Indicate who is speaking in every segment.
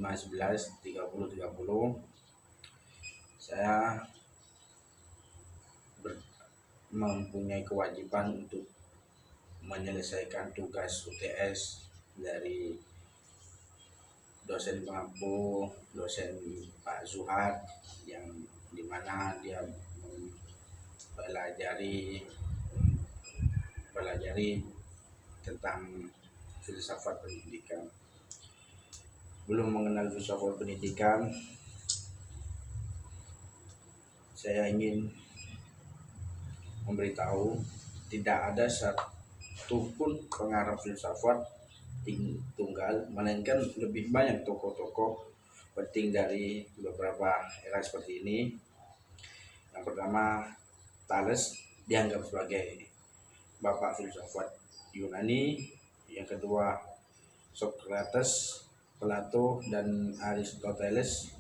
Speaker 1: 511 30 30 saya mempunyai kewajiban untuk menyelesaikan tugas UTS dari dosen pengampu, dosen Pak Zuhad, yang dimana dia pelajari tentang filsafat pendidikan. Belum mengenal filsafat pendidikan, saya ingin memberitahu tidak ada satupun pengarang filsafat tunggal, melainkan lebih banyak tokoh-tokoh penting dari beberapa era seperti ini. Yang pertama, Thales dianggap sebagai bapak filsafat Yunani. Yang kedua, Socrates, Plato, dan Aristoteles.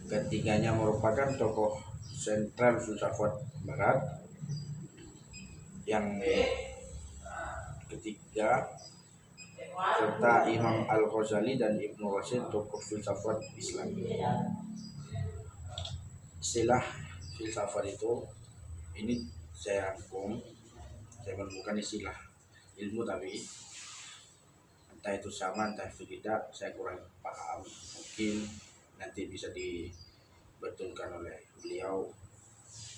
Speaker 1: Ketiganya merupakan tokoh sentral filsafat Barat. Yang ketiga, serta Imam Al-Ghazali dan Ibnu Rushd, tokoh filsafat Islam. Istilah filsafat itu, ini saya menemukan istilah ilmu, tapi entah itu sama entah itu tidak, saya kurang paham. Mungkin nanti bisa dibetulkan oleh beliau.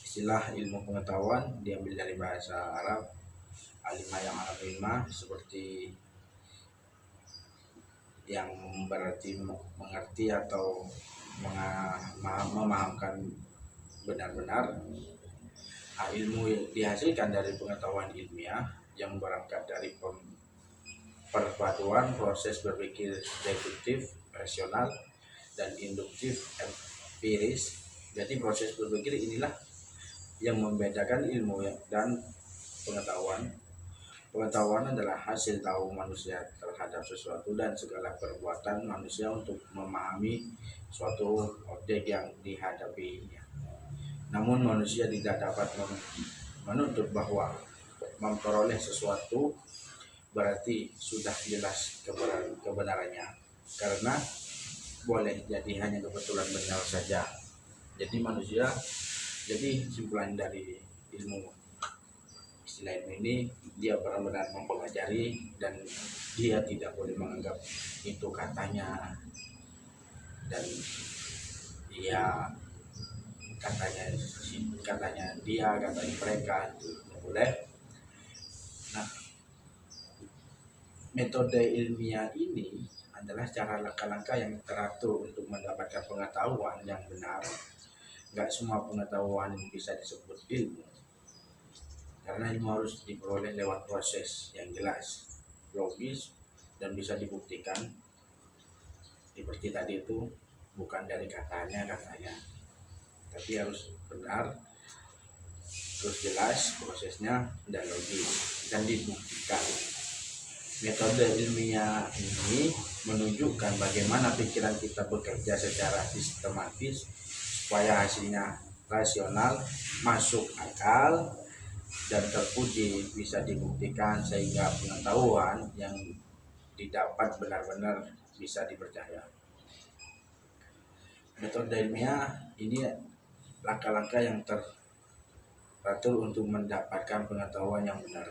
Speaker 1: Istilah ilmu pengetahuan diambil dari bahasa Arab alimah yang alimah, seperti yang berarti mengerti atau memahamkan benar-benar. Ilmu dihasilkan dari pengetahuan ilmiah yang berangkat dari perpaduan proses berpikir deduktif, rasional, dan induktif empiris. Jadi proses berpikir inilah yang membedakan ilmu dan pengetahuan. Pengetahuan adalah hasil tahu manusia terhadap sesuatu dan segala perbuatan manusia untuk memahami suatu objek yang dihadapinya. Namun manusia tidak dapat menuntut bahwa memperoleh sesuatu berarti sudah jelas kebenarannya, karena boleh jadi hanya kebetulan benar saja. Jadi simpulan dari istilah ilmu ini, dia benar-benar mempelajari dan dia tidak boleh menganggap itu katanya dan dia katanya dia, katanya mereka, itu tidak boleh. Nah, metode ilmiah ini adalah cara langkah-langkah yang teratur untuk mendapatkan pengetahuan yang benar. Gak semua pengetahuan bisa disebut ilmu, karena ilmu harus diperoleh lewat proses yang jelas, logis, dan bisa dibuktikan. Seperti tadi itu, bukan dari katanya, tapi harus benar, terus jelas prosesnya, dan logis, dan dibuktikan. Metode ilmiah ini menunjukkan bagaimana pikiran kita bekerja secara sistematis supaya hasilnya rasional, masuk akal, dan teruji, bisa dibuktikan, sehingga pengetahuan yang didapat benar-benar bisa dipercaya. Metode ilmiah ini langkah-langkah yang teratur untuk mendapatkan pengetahuan yang benar.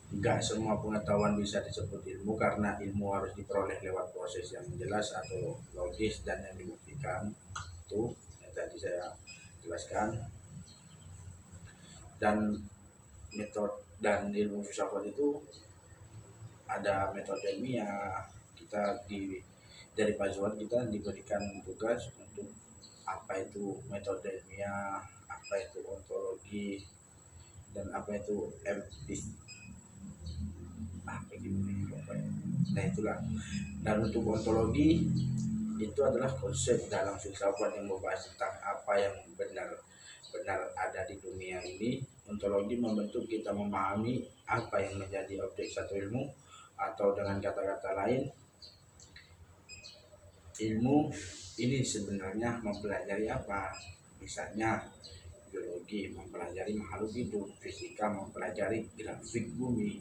Speaker 1: Enggak semua pengetahuan bisa disebut ilmu, karena ilmu harus diperoleh lewat proses yang jelas atau logis dan yang dibuktikan. Itu yang tadi saya jelaskan. Dan metode dan ilmu filsafat itu ada metode ilmiah. Dari Pak Zuhad kita diberikan tugas untuk apa itu metode ilmiah, apa itu ontologi, dan apa itu nah itulah. Dan untuk ontologi itu adalah konsep dalam filsafat yang membahas tentang apa yang benar ada di dunia ini. Ontologi membentuk kita memahami apa yang menjadi objek satu ilmu, atau dengan kata-kata lain, ilmu ini sebenarnya mempelajari apa. Misalnya biologi mempelajari makhluk hidup, fisika mempelajari grafik bumi,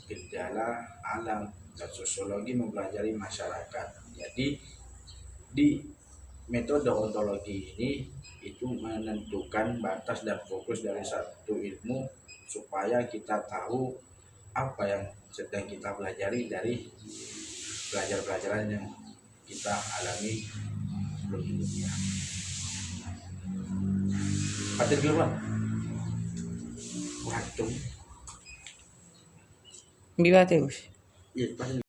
Speaker 1: gejala alam, dan sosiologi mempelajari masyarakat. Jadi di metode ontologi ini itu menentukan batas dan fokus dari satu ilmu supaya kita tahu apa yang sedang kita pelajari dari pelajaran-pelajaran yang kita alami sebelumnya. Patir keluar wacung
Speaker 2: Bibateus.
Speaker 1: iya pasti